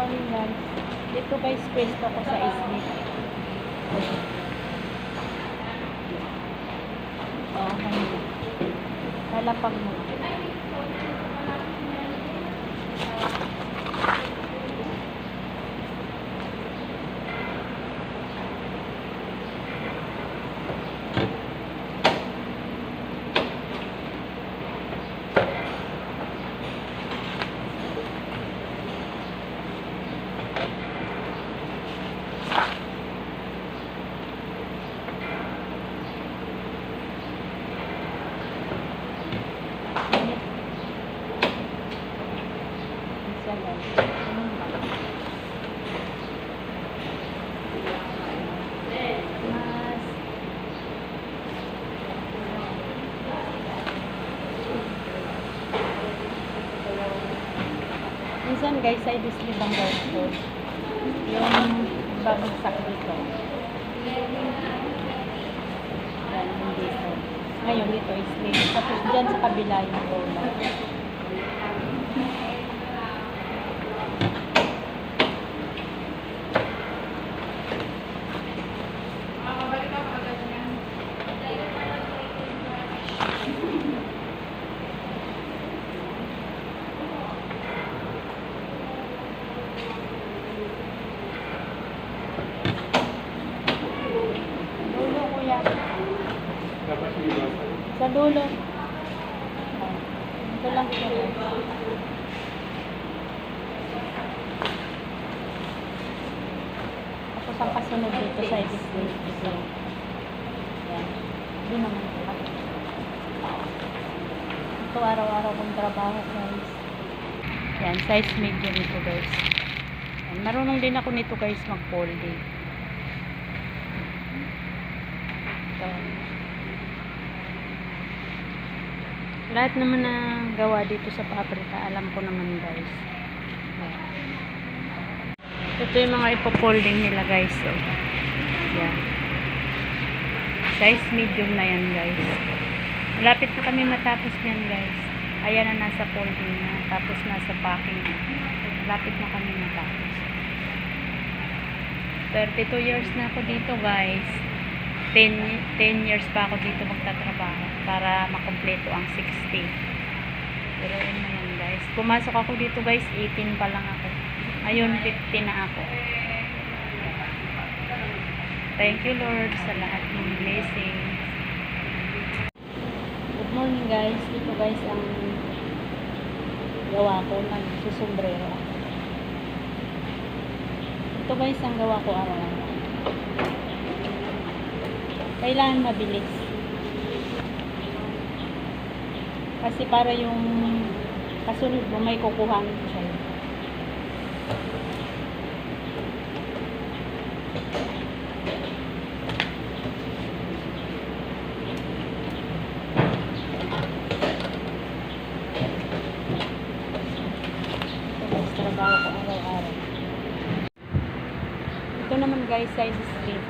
morning guys. Dito guys, pwesto ko sa isbit. Oh, kanina. Lalapag mo. Minsan guys, ay dislibang guys ko. Yung babagsak dito. Yan, yung dito. Ngayon dito is slip. Tapos dyan sa kabila yung bola. Sa dulo. Ito lang siya. Tapos ang kasunod dito sa display. Ito. Yan. Hindi naman ito. Ito araw-araw kong trabaho guys. Yan. Size medium ito guys. Yan. Marunong din ako nito guys mag-folding. Ito. Lahat naman na gawa dito sa pabrika, alam ko naman guys. Ito yung mga ipo-folding nila guys. So, yeah. Size medium na yan guys. Malapit na kami matapos yan guys. Ayan na nasa folding na. Tapos nasa packing na. Malapit na kami matapos. 32 years na ako dito guys. 10 years pa ako dito magtatrabaho para makompleto ang 60. Pero yun na yan guys. Pumasok ako dito guys, 18 pa lang ako. Ngayon 50 na ako. Thank you Lord sa lahat ng blessings. Good morning guys. Ito guys ang gawa ko. Nagsusombrero ako. Ito guys ang gawa ko araw-araw. Kailangan mabilis. Kasi para yung kasunod mo may kukuhanin siya. Ito guys, trabaho ko araw-araw. Ito naman guys, side strip.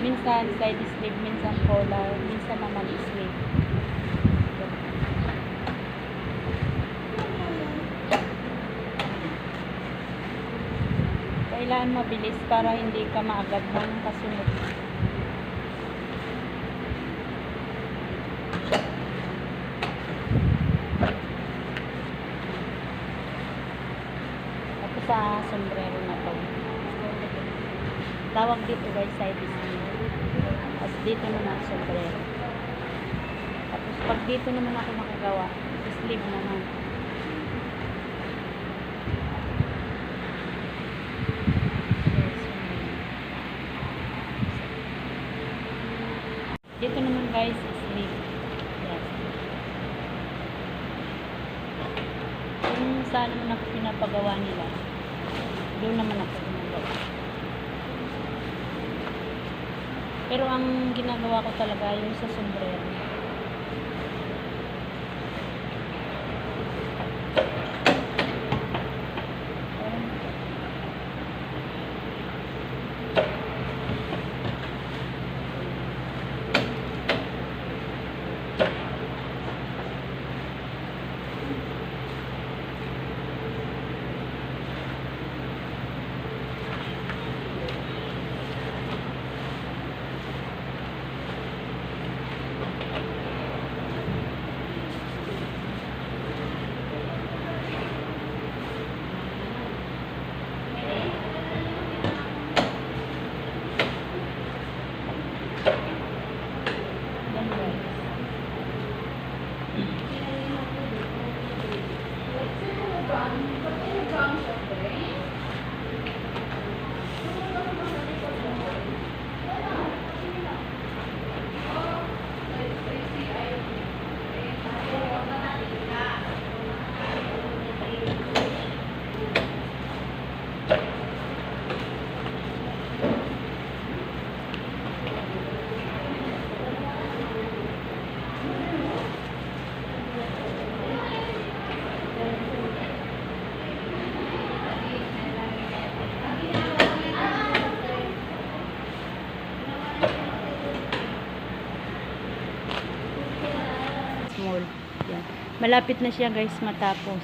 Minsan side sleeve, minsan collar, minsan naman sleeve. Kailangan mabilis para hindi ka maagad ng kasunod. Ako sa sombrero na to. Tawag dito guys, side sleeve. Tapos dito naman sombrero. Tapos pag dito naman ako nakagawa, sleeve naman. Dito naman guys, sleeve. Yes. Kung saan naman ako pinapagawa nila, doon naman ako ginagawa. Pero ang ginagawa ko talaga yung sa sombrero. Small. Yan. Malapit na siya guys matapos.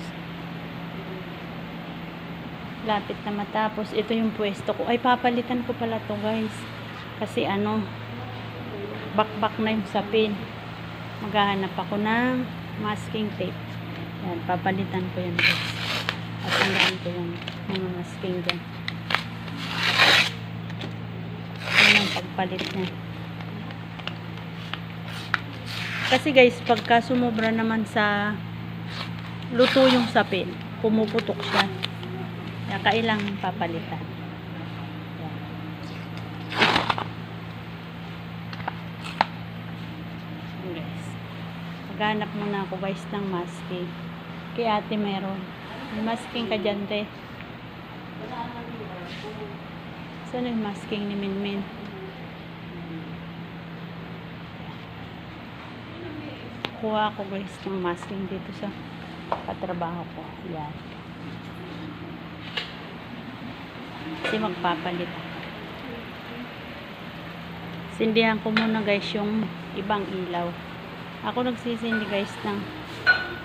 Lapit na matapos. Ito yung pwesto ko. Ay, papalitan ko pala to guys. Kasi ano, bakbak na yung sapin. Maghahanap ako ng masking tape. Yan, papalitan ko yan guys. At tandaan ko yung mga masking dyan. Yan ang pagpalit niya. Kasi guys, pagka sumobra naman sa luto yung sapin, pumuputok siya. Kaya kailangan papalitan. Yan. Yan guys. Maghanap muna ako guys ng masking. Kay ate meron. May masking ka dyan, te. Saan yung masking ni Minmin? Kuha ako guys ng masking dito sa katrabaho ko. Yan. Kasi magpapalit. Sindihan ko muna guys yung ibang ilaw. Ako nagsisindi guys ng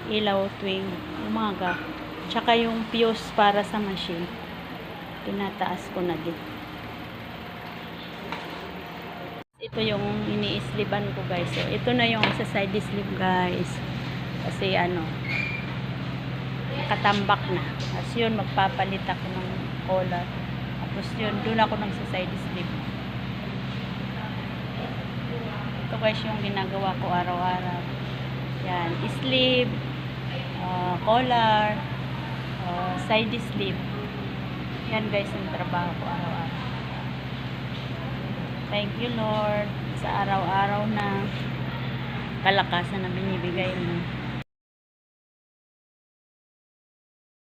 ilaw tuwing umaga. Tsaka yung fuse para sa machine. Tinataas ko na din. Ito yung ini-sleevean ko guys. So, ito na yung sa side sleeve guys. Kasi ano, katambak na. Tapos yun, magpapalit ako ng collar. Tapos yun, doon ako sa side sleeve. Ito guys yung ginagawa ko araw-araw. Yan, sleeve, collar, side sleeve. Yan guys yung trabaho ko araw-araw. Thank you Lord sa araw-araw na kalakasan na binibigay mo.